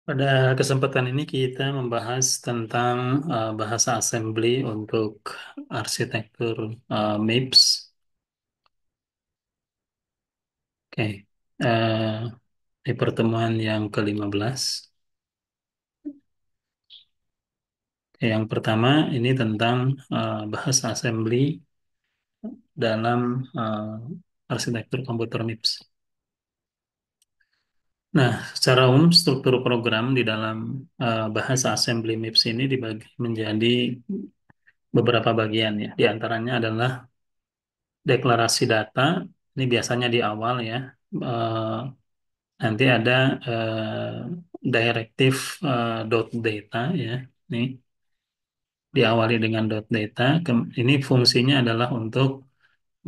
Pada kesempatan ini kita membahas tentang bahasa assembly untuk arsitektur MIPS. Oke, Eh, di pertemuan yang ke-15. Yang pertama ini tentang bahasa assembly dalam arsitektur komputer MIPS. Nah, secara umum struktur program di dalam bahasa assembly MIPS ini dibagi menjadi beberapa bagian ya. Di antaranya adalah deklarasi data, ini biasanya di awal ya. Eh, Nanti ada directive dot data ya. Ini diawali dengan dot data. Ini fungsinya adalah untuk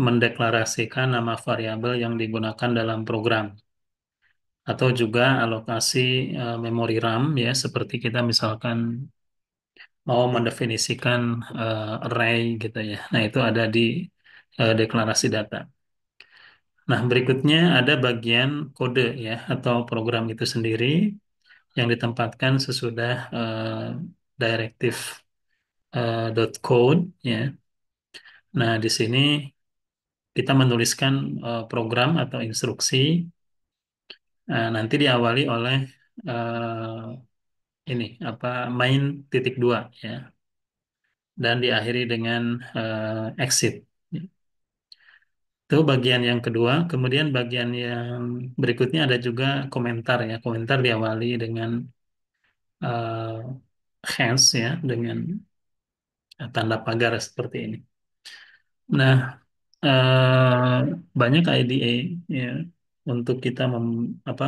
mendeklarasikan nama variabel yang digunakan dalam program atau juga alokasi memori RAM ya, seperti kita misalkan mau mendefinisikan array gitu ya. Nah, itu ada di deklarasi data. Nah, berikutnya ada bagian kode ya atau program itu sendiri yang ditempatkan sesudah directive dot code ya. Nah, di sini kita menuliskan program atau instruksi nanti diawali oleh ini apa main titik dua ya dan diakhiri dengan exit. Itu bagian yang kedua. Kemudian bagian yang berikutnya ada juga komentar ya. Komentar diawali dengan eh, hands ya dengan tanda pagar seperti ini. Nah, banyak IDE ya untuk kita apa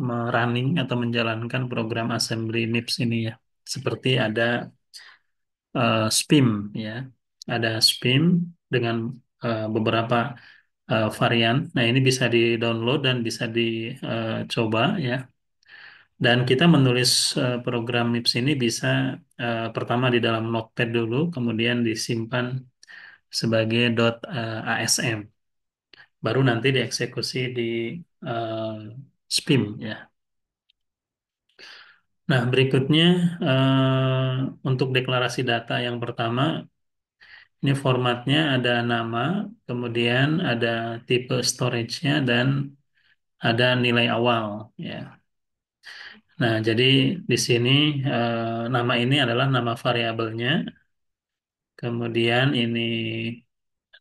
merunning atau menjalankan program assembly MIPS ini ya. Seperti ada SPIM ya. Ada SPIM dengan beberapa varian. Nah, ini bisa di-download dan bisa dicoba ya. Dan kita menulis program MIPS ini bisa pertama di dalam Notepad dulu, kemudian disimpan sebagai .asm. Baru nanti dieksekusi di eh, SPIM ya. Nah, berikutnya untuk deklarasi data yang pertama, ini formatnya ada nama, kemudian ada tipe storage-nya dan ada nilai awal ya. Nah, jadi di sini nama ini adalah nama variabelnya, kemudian ini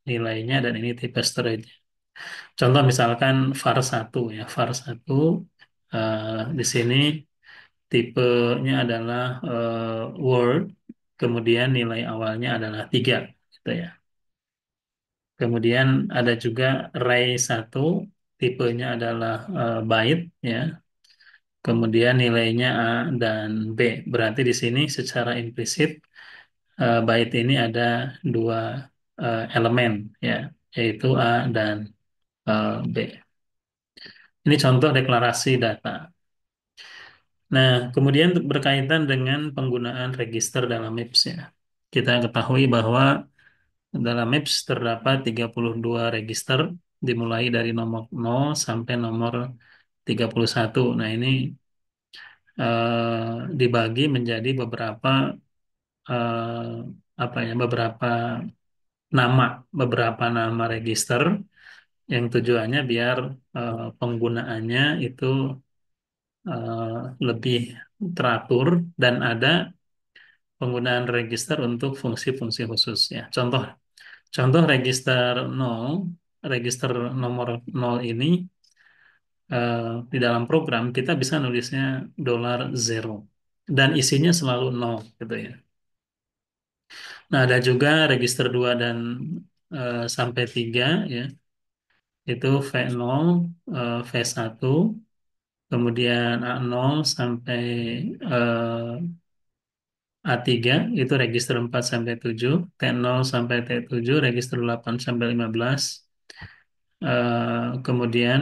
nilainya dan ini tipe storage. Contoh misalkan var 1 ya, var 1 di sini tipenya adalah Word, kemudian nilai awalnya adalah 3 gitu ya. Kemudian ada juga Ray 1, tipenya adalah byte ya. Kemudian nilainya A dan B. Berarti di sini secara implisit byte ini ada dua elemen ya, yaitu A dan B. Ini contoh deklarasi data. Nah, kemudian berkaitan dengan penggunaan register dalam MIPS ya. Kita ketahui bahwa dalam MIPS terdapat 32 register dimulai dari nomor 0 sampai nomor 31. Nah, ini dibagi menjadi eh, beberapa nama beberapa nama register yang tujuannya biar penggunaannya itu eh, lebih teratur dan ada penggunaan register untuk fungsi-fungsi khusus ya. Contoh register 0, register nomor 0 ini eh, di dalam program kita bisa nulisnya $0 dan isinya selalu 0 gitu ya. Nah, ada juga register 2 dan sampai 3 ya. Itu V0, V1, kemudian A0 sampai A3 itu register 4 sampai 7, T0 sampai T7 register 8 sampai 15. Kemudian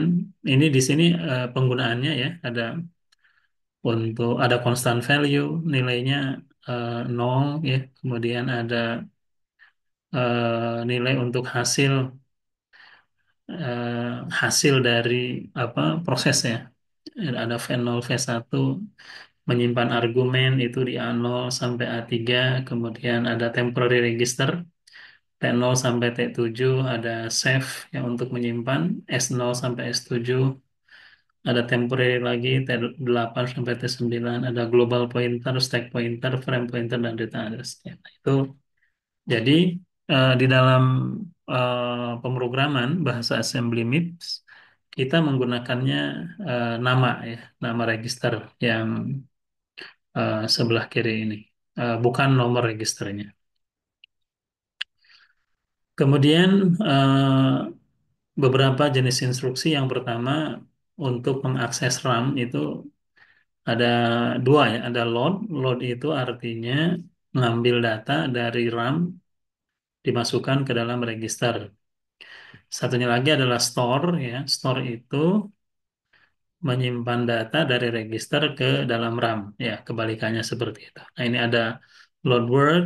ini di sini penggunaannya ya ada constant value nilainya 0 ya. Kemudian ada nilai untuk hasil dari apa prosesnya. Ada V0, V1, menyimpan argumen itu di A0 sampai A3, kemudian ada temporary register T0 sampai T7, ada save yang untuk menyimpan S0 sampai S7, ada temporary lagi T8 sampai T9, ada global pointer, stack pointer, frame pointer, dan return address. Ya, nah, itu jadi di dalam pemrograman bahasa assembly MIPS kita menggunakannya nama ya, nama register yang sebelah kiri ini, bukan nomor registernya. Kemudian beberapa jenis instruksi yang pertama untuk mengakses RAM itu ada dua ya, ada load. Load itu artinya ngambil data dari RAM dimasukkan ke dalam register. Satunya lagi adalah store ya. Store itu menyimpan data dari register ke dalam RAM ya, kebalikannya seperti itu. Nah, ini ada load word,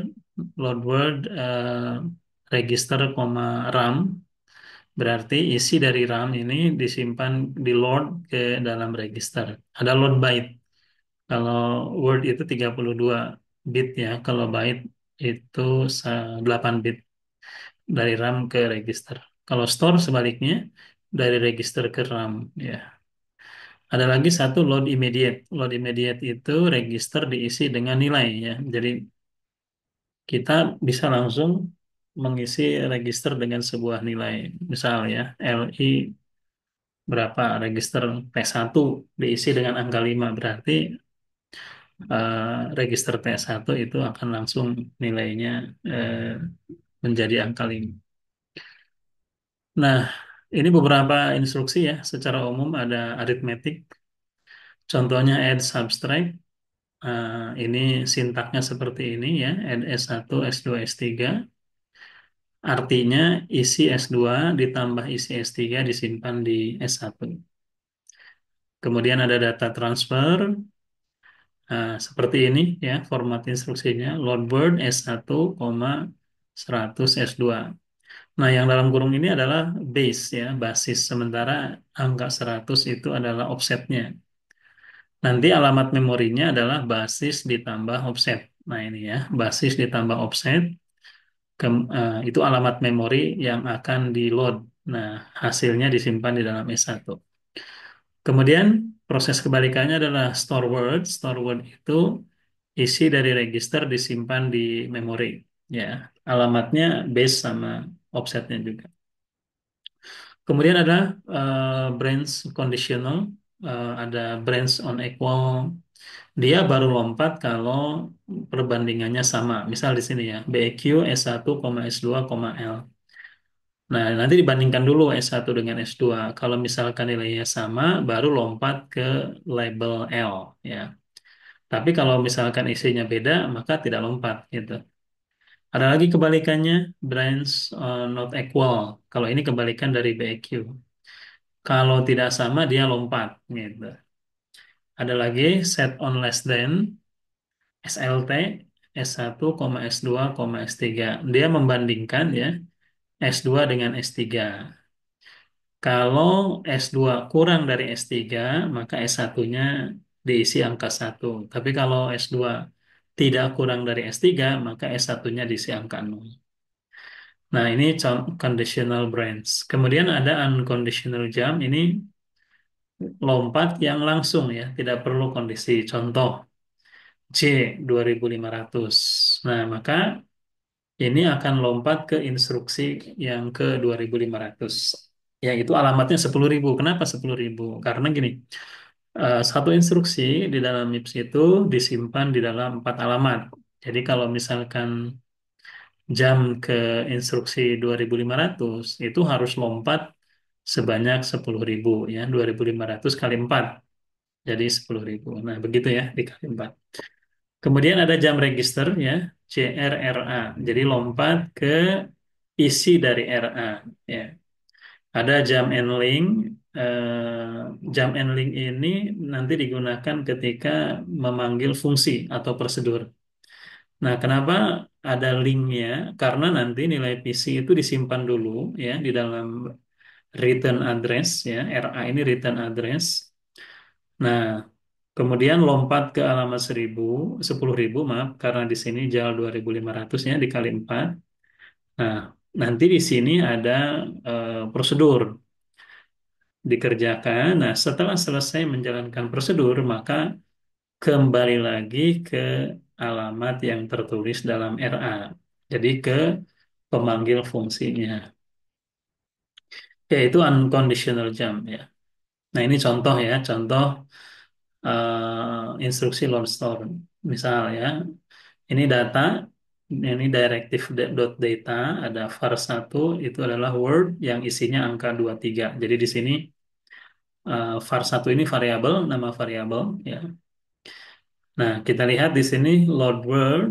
register, RAM. Berarti isi dari RAM ini disimpan di load ke dalam register. Ada load byte. Kalau word itu 32 bit ya, kalau byte itu 8 bit dari RAM ke register. Kalau store sebaliknya dari register ke RAM ya. Ada lagi satu load immediate. Load immediate itu register diisi dengan nilai ya. Jadi kita bisa langsung mengisi register dengan sebuah nilai. Misal ya, LI berapa register T1 diisi dengan angka 5 berarti register T1 itu akan langsung nilainya menjadi angka 5. Nah, ini beberapa instruksi ya. Secara umum ada arithmetic. Contohnya add subtract. Ini sintaknya seperti ini ya. Add S1, S2, S3. Artinya isi S2 ditambah isi S3 disimpan di S1. Kemudian ada data transfer. Seperti ini ya format instruksinya. Load word S1, 100 S2. Nah, yang dalam kurung ini adalah base ya, basis. Sementara angka 100 itu adalah offsetnya. Nanti alamat memorinya adalah basis ditambah offset. Nah, ini ya, basis ditambah offset. Itu alamat memori yang akan di-load. Nah, hasilnya disimpan di dalam S1. Kemudian proses kebalikannya adalah store word. Store word itu isi dari register disimpan di memori. Ya, alamatnya base sama offsetnya juga. Kemudian ada branch conditional, ada branch on equal. Dia baru lompat kalau perbandingannya sama. Misal di sini ya, BEQ S1, S2, L. Nah, nanti dibandingkan dulu S1 dengan S2. Kalau misalkan nilainya sama, baru lompat ke label L ya. Tapi kalau misalkan isinya beda, maka tidak lompat gitu. Ada lagi kebalikannya, branch not equal. Kalau ini kebalikan dari BEQ. Kalau tidak sama, dia lompat gitu. Ada lagi set on less than, SLT, S1, S2, S3. Dia membandingkan ya S2 dengan S3. Kalau S2 kurang dari S3, maka S1-nya diisi angka 1. Tapi kalau S2 tidak kurang dari S3, maka S1-nya diisi angka 0. Nah, ini conditional branch. Kemudian ada unconditional jump. Ini lompat yang langsung ya, tidak perlu kondisi. Contoh, C 2500. Nah, maka ini akan lompat ke instruksi yang ke 2500. Ya, itu alamatnya 10.000. Kenapa 10.000? Karena gini, satu instruksi di dalam MIPS itu disimpan di dalam 4 alamat. Jadi kalau misalkan jam ke instruksi 2500 itu harus lompat sebanyak 10.000 ya. 2500 kali 4 jadi 10.000. Nah, begitu ya dikali 4. Kemudian ada jam register ya, JRRA. Jadi lompat ke isi dari RA ya. Ada jam ending. Jam ending ini nanti digunakan ketika memanggil fungsi atau prosedur. Nah, kenapa ada linknya? Karena nanti nilai PC itu disimpan dulu ya di dalam return address ya. RA ini return address. Nah, Kemudian lompat ke alamat 10.000 maaf, karena di sini JAL 2.500-nya dikali 4. Nah, nanti di sini ada prosedur dikerjakan. Nah, setelah selesai menjalankan prosedur, maka kembali lagi ke alamat yang tertulis dalam RA. Jadi ke pemanggil fungsinya, yaitu unconditional jump ya. Nah, ini contoh ya, contoh instruksi load store. Misal ya, ini data, ini directive.data, ada var 1 itu adalah word yang isinya angka 23. Jadi di sini var 1 ini variabel, nama variabel ya. Nah, kita lihat di sini load word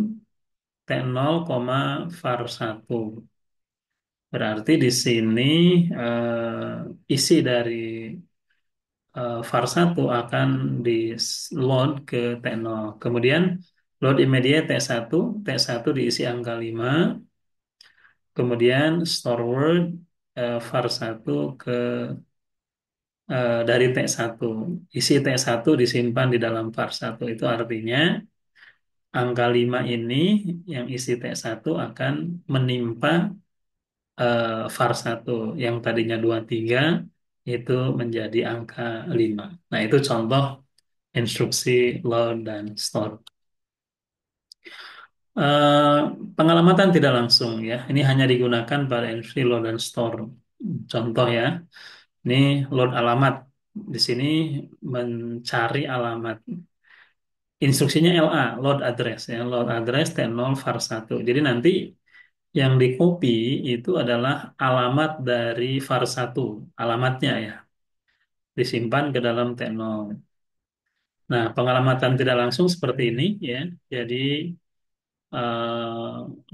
T0, var 1. Berarti di sini isi dari var 1 akan di load ke T0. Kemudian load immediate T1, T1 diisi angka 5. Kemudian store word var 1 ke dari T1. Isi T1 disimpan di dalam var 1. Itu artinya angka 5 ini yang isi T1 akan menimpa var 1 yang tadinya 23 itu menjadi angka 5. Nah, itu contoh instruksi load dan store. Eh, Pengalamatan tidak langsung ya. Ini hanya digunakan pada instruksi load dan store. Contoh ya, ini load alamat. Di sini mencari alamat. Instruksinya LA, load address ya, load address T0 var 1. Jadi nanti yang di copy itu adalah alamat dari var 1, alamatnya ya, disimpan ke dalam T0. Nah, pengalamatan tidak langsung seperti ini ya. Jadi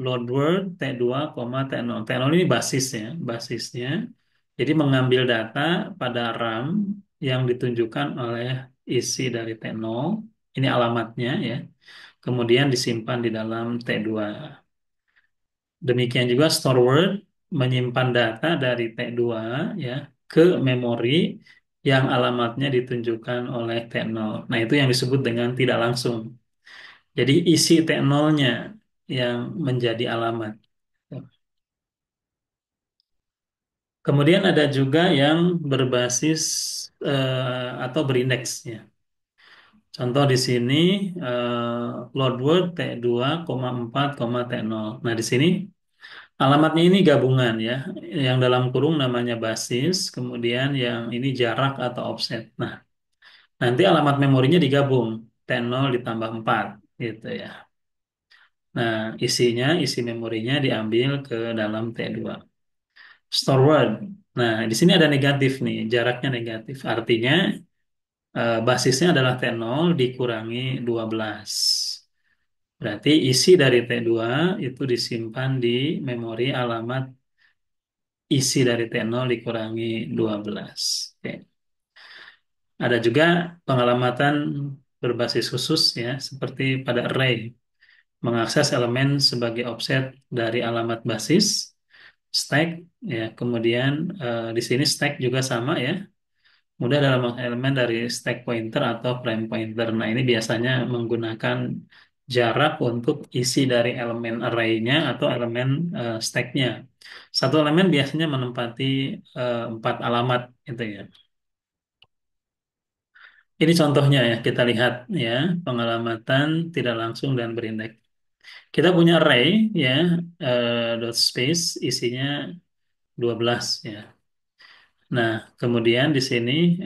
load word T2, T0. T0 ini basisnya, basisnya. Jadi mengambil data pada RAM yang ditunjukkan oleh isi dari T0. Ini alamatnya ya. Kemudian disimpan di dalam T2. Demikian juga store word menyimpan data dari T2 ya ke memori yang alamatnya ditunjukkan oleh T0. Nah, itu yang disebut dengan tidak langsung. Jadi isi T0-nya yang menjadi alamat. Kemudian ada juga yang berbasis atau berindeksnya. Contoh di sini load word T2, 4, T0. Nah, di sini alamatnya ini gabungan ya, yang dalam kurung namanya basis, kemudian yang ini jarak atau offset. Nah, nanti alamat memorinya digabung, T0 ditambah 4 gitu ya. Nah, isi memorinya diambil ke dalam T2. Store word. Nah, di sini ada negatif nih, jaraknya negatif. Artinya basisnya adalah T0 dikurangi 12. Berarti isi dari T2 itu disimpan di memori alamat isi dari T0 dikurangi 12. Oke. Ada juga pengalamatan berbasis khusus ya, seperti pada array. Mengakses elemen sebagai offset dari alamat basis, stack, ya, kemudian di sini stack juga sama ya, mudah dalam elemen dari stack pointer atau frame pointer. Nah, ini biasanya menggunakan jarak untuk isi dari elemen array-nya atau elemen stack-nya. Satu elemen biasanya menempati 4 alamat gitu ya. Ini contohnya ya, kita lihat ya, pengalamatan tidak langsung dan berindeks. Kita punya array ya, dot space isinya 12 ya. Nah, kemudian di sini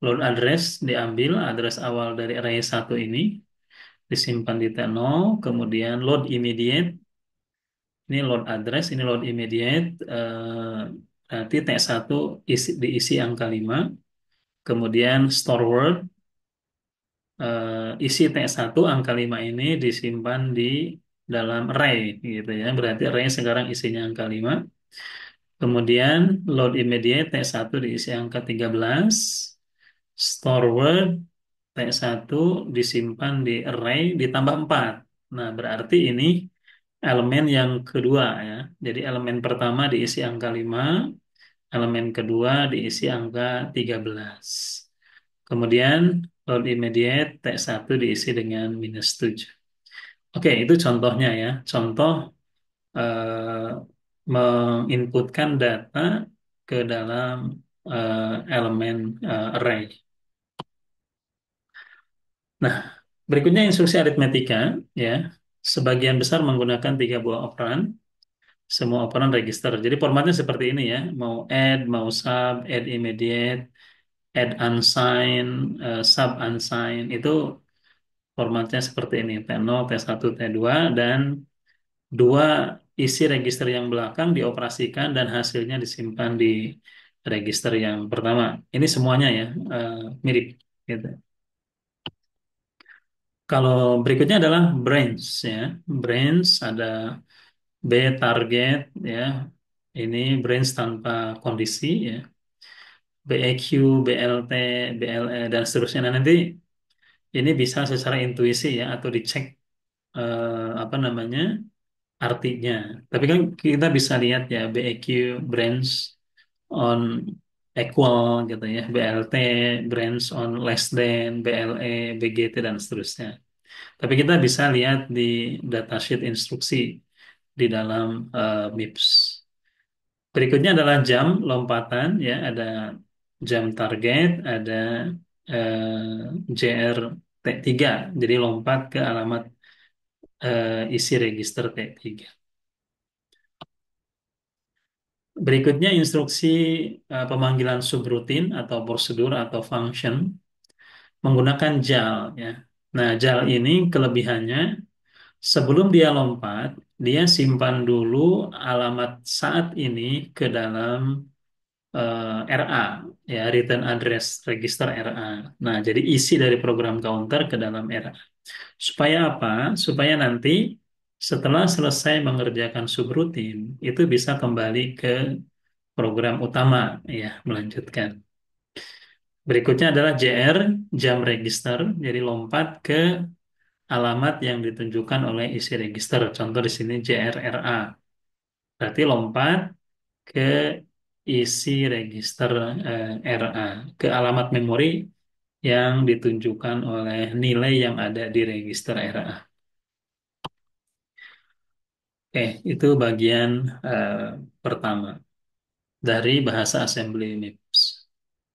load address diambil address awal dari array 1 ini disimpan di T0, kemudian load immediate, ini load address, ini load immediate, nanti T1 diisi angka 5, kemudian store word, isi T1 angka 5 ini disimpan di dalam array gitu ya, berarti array sekarang isinya angka 5, kemudian load immediate T1 diisi angka 13, store word T1 disimpan di array ditambah 4. Nah, berarti ini elemen yang kedua ya. Jadi elemen pertama diisi angka 5, elemen kedua diisi angka 13. Kemudian load immediate T1 diisi dengan -7. Oke, itu contohnya ya. Contoh eh, menginputkan data ke dalam elemen array. Nah, berikutnya instruksi aritmetika ya. Sebagian besar menggunakan 3 buah operan, semua operan register. Jadi formatnya seperti ini ya. Mau add, mau sub, add immediate, add unsigned, sub unsigned. Itu formatnya seperti ini. T0, T1, T2, dan dua isi register yang belakang dioperasikan dan hasilnya disimpan di register yang pertama. Ini semuanya ya eh, mirip gitu. Kalau berikutnya adalah branch ya. Branch ada B target ya. Ini branch tanpa kondisi ya. BEQ, BLT, BLE dan seterusnya. Nah, nanti ini bisa secara intuisi ya atau dicek apa namanya artinya. Tapi kan kita bisa lihat ya BEQ branch on equal gitu ya, BLT branch on less than, BLE, BGT dan seterusnya. Tapi kita bisa lihat di datasheet instruksi di dalam MIPS. Berikutnya adalah jam lompatan ya, ada jam target, ada JR T3. Jadi lompat ke alamat isi register T3. Berikutnya instruksi pemanggilan subrutin atau prosedur atau function menggunakan JAL ya. Nah, JAL ini kelebihannya sebelum dia lompat, dia simpan dulu alamat saat ini ke dalam RA ya, return address register RA. Nah, jadi isi dari program counter ke dalam RA. Supaya apa? Supaya nanti setelah selesai mengerjakan subrutin, itu bisa kembali ke program utama ya, melanjutkan. Berikutnya adalah JR, jam register, jadi lompat ke alamat yang ditunjukkan oleh isi register. Contoh di sini JRRA. Berarti lompat ke isi register RA, ke alamat memori yang ditunjukkan oleh nilai yang ada di register RA. Itu bagian eh, pertama dari bahasa assembly ini.